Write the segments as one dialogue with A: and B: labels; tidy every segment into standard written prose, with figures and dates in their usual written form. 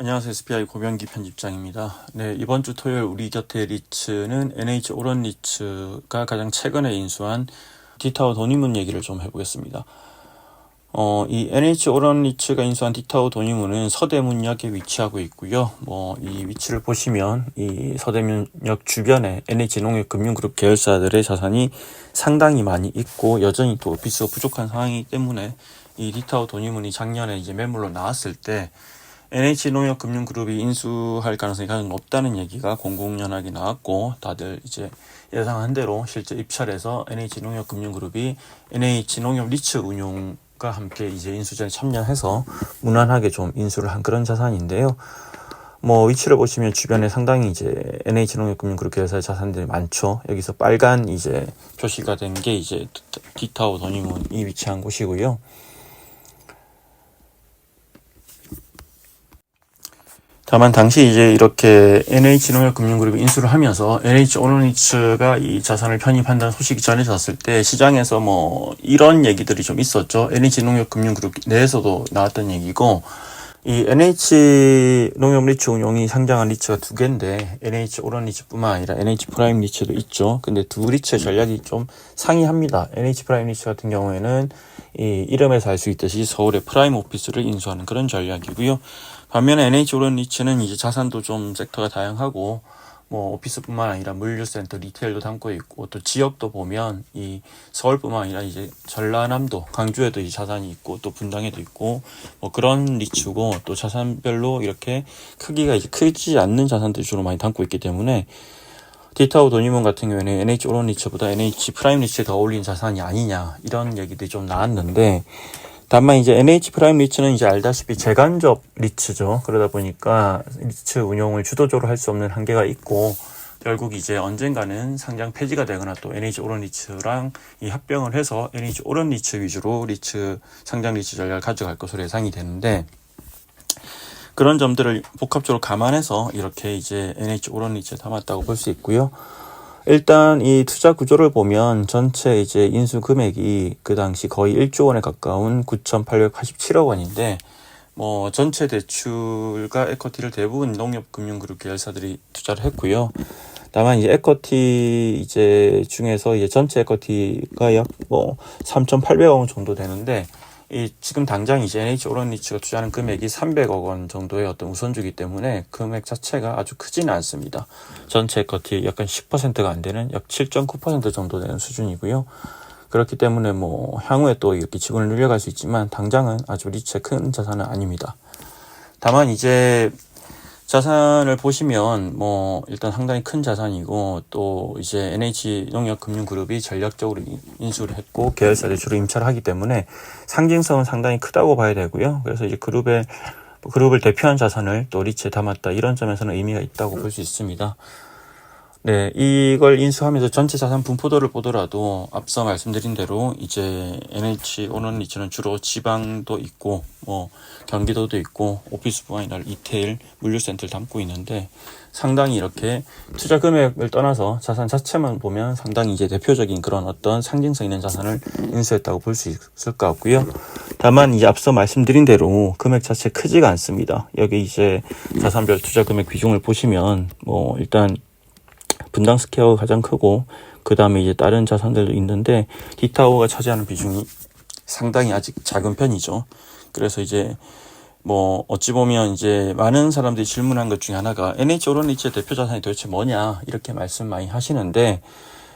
A: 안녕하세요. SBI 고병기 편집장입니다. 네, 이번 주 토요일 우리 곁에 리츠는 NH 오런 리츠가 가장 최근에 인수한 디타워 도니문 얘기를 좀 해보겠습니다. 이 NH 오런 리츠가 인수한 디타워 도니문은 서대문역에 위치하고 있고요. 이 위치를 보시면 이 서대문역 주변에 NH농협금융그룹 계열사들의 자산이 상당히 많이 있고 여전히 또 오피스가 부족한 상황이기 때문에 이 디타워 도니문이 작년에 이제 매물로 나왔을 때 NH농협금융그룹이 인수할 가능성이 가장 높다는 얘기가 공공연하게 나왔고 다들 이제 예상한 대로 실제 입찰해서 NH농협금융그룹이 NH농협 리츠 운용과 함께 이제 인수전에 참여해서 무난하게 좀 인수를 한 그런 자산인데요. 위치를 보시면 주변에 상당히 이제 NH농협금융그룹 계열사의 자산들이 많죠. 여기서 빨간 이제 표시가 된 게 이제 디타워 도니문이 위치한 곳이고요. 다만 당시 이제 이렇게 NH농협금융그룹이 인수를 하면서 NH 오너리츠가 이 자산을 편입한다는 소식이 전해졌을 때 시장에서 이런 얘기들이 좀 있었죠. NH농협금융그룹 내에서도 나왔던 얘기고, 이 NH농협 리츠 운용이 상장한 리츠가 두 개인데 NH 오런 리츠뿐만 아니라 NH 프라임 리츠도 있죠. 근데 두 리츠의 전략이 좀 상이합니다. NH 프라임 리츠 같은 경우에는 이 이름에서 알 수 있듯이 서울의 프라임 오피스를 인수하는 그런 전략이고요. 반면에 NH 오런 리츠는 이제 자산도 좀 섹터가 다양하고 오피스뿐만 아니라 물류센터, 리테일도 담고 있고 또 지역도 보면 이 서울뿐만 아니라 이제 전라남도, 강주에도 이 자산이 있고 또 분당에도 있고 그런 리츠고, 또 자산별로 이렇게 크기가 이제 크지 않는 자산들 주로 많이 담고 있기 때문에 디타워 도니문 같은 경우에는 NH 오런 리츠보다 NH 프라임 리츠에 더 어울리는 자산이 아니냐 이런 얘기들이 좀 나왔는데, 다만 이제 NH 프라임 리츠는 이제 알다시피 재간접 리츠죠. 그러다 보니까 리츠 운용을 주도적으로 할 수 없는 한계가 있고 결국 이제 언젠가는 상장 폐지가 되거나 또 NH 오런 리츠랑 이 합병을 해서 NH 오런 리츠 위주로 리츠 상장 리츠 전략을 가져갈 것으로 예상이 되는데, 그런 점들을 복합적으로 감안해서 이렇게 이제 NH 오런 리츠에 담았다고 볼 수 있고요. 일단 이 투자 구조를 보면 전체 이제 인수 금액이 그 당시 거의 1조 원에 가까운 9,887억 원인데 전체 대출과 에쿼티를 대부분 농협금융그룹 계열사들이 투자를 했고요. 다만 이제 에쿼티 이제 중에서 이제 전체 에쿼티가 약 3,800억 원 정도 되는데, 지금 당장 이제 NH 오런 리츠가 투자하는 금액이 300억 원 정도의 어떤 우선주기 때문에 금액 자체가 아주 크지는 않습니다. 전체 에쿼티 약간 10%가 안 되는 약 7.9% 정도 되는 수준이고요. 그렇기 때문에 향후에 또 이렇게 지분을 늘려갈 수 있지만 당장은 아주 리츠의 큰 자산은 아닙니다. 다만 이제 자산을 보시면 일단 상당히 큰 자산이고, 또 이제 NH농협금융그룹이 전략적으로 인수를 했고 계열사들 주로 임차를 하기 때문에 상징성은 상당히 크다고 봐야 되고요. 그래서 이제 그룹을 대표한 자산을 또 리츠에 담았다, 이런 점에서는 의미가 있다고 볼 수 있습니다. 네, 이걸 인수하면서 전체 자산 분포도를 보더라도 앞서 말씀드린 대로 이제 NH 오런 리츠는 주로 지방도 있고 경기도도 있고 오피스뿐만 아니라 리테일, 물류센터를 담고 있는데, 상당히 이렇게 투자 금액을 떠나서 자산 자체만 보면 상당히 이제 대표적인 그런 어떤 상징성 있는 자산을 인수했다고 볼 수 있을 것 같고요. 다만 이제 앞서 말씀드린 대로 금액 자체 크지가 않습니다. 여기 이제 자산별 투자 금액 비중을 보시면 일단 분당 스퀘어가 가장 크고 그 다음에 이제 다른 자산들도 있는데 디타워가 차지하는 비중이 상당히 아직 작은 편이죠. 그래서 이제 어찌 보면 이제 많은 사람들이 질문한 것 중에 하나가 NH 오런 리츠의 대표 자산이 도대체 뭐냐 이렇게 말씀 많이 하시는데,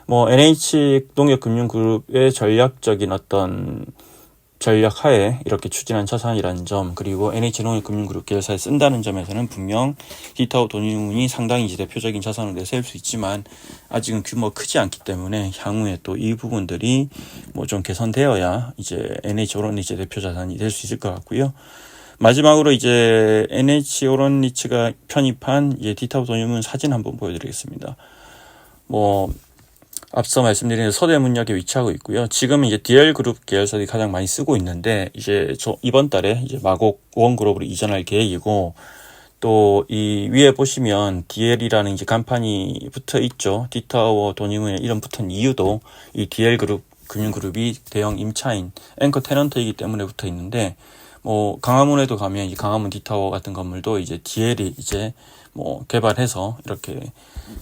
A: NH 농협금융그룹의 전략적인 어떤 전략 하에 이렇게 추진한 자산이라는 점, 그리고 NH농협금융그룹 계열사에 쓴다는 점에서는 분명 디타워 도니문이 상당히 이제 대표적인 자산을 내세울 수 있지만 아직은 규모가 크지 않기 때문에 향후에 또 이 부분들이 좀 개선되어야 이제 NH 오런 리츠의 대표 자산이 될 수 있을 것 같고요. 마지막으로 이제 NH 오런 리츠가 편입한 이제 디타워 도니문 사진 한번 보여드리겠습니다. 앞서 말씀드린 서대문역에 위치하고 있고요. 지금 이제 DL그룹 계열사들이 가장 많이 쓰고 있는데, 이제 이번 달에 이제 마곡 원그룹으로 이전할 계획이고, 또 이 위에 보시면 DL이라는 이제 간판이 붙어 있죠. 디타워 도니문에 이름 붙은 이유도 이 DL그룹 금융그룹이 대형 임차인 앵커 테넌트이기 때문에 붙어 있는데, 뭐 강화문에도 가면 이 강화문 D타워 같은 건물도 이제 DL이 이제 뭐 개발해서 이렇게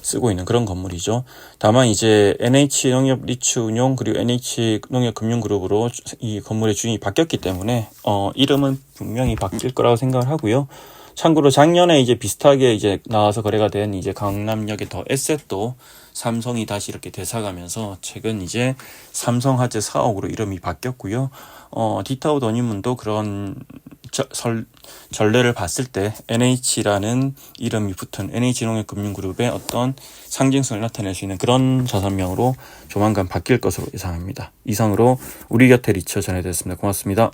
A: 쓰고 있는 그런 건물이죠. 다만 이제 NH농협 리츠운용 그리고 NH농협금융그룹으로 이 건물의 주인이 바뀌었기 때문에 이름은 분명히 바뀔 거라고 생각을 하고요. 참고로 작년에 이제 비슷하게 이제 나와서 거래가 된 이제 강남역의 더 에셋도 삼성이 다시 이렇게 되사가면서 최근 이제 삼성화재 사옥으로 이름이 바뀌었고요. D타워 더니문도 그런 전례를 봤을 때 NH라는 이름이 붙은 NH농협금융그룹의 어떤 상징성을 나타낼 수 있는 그런 자산명으로 조만간 바뀔 것으로 예상합니다. 이상으로 우리 곁에 리처 전해드렸습니다. 고맙습니다.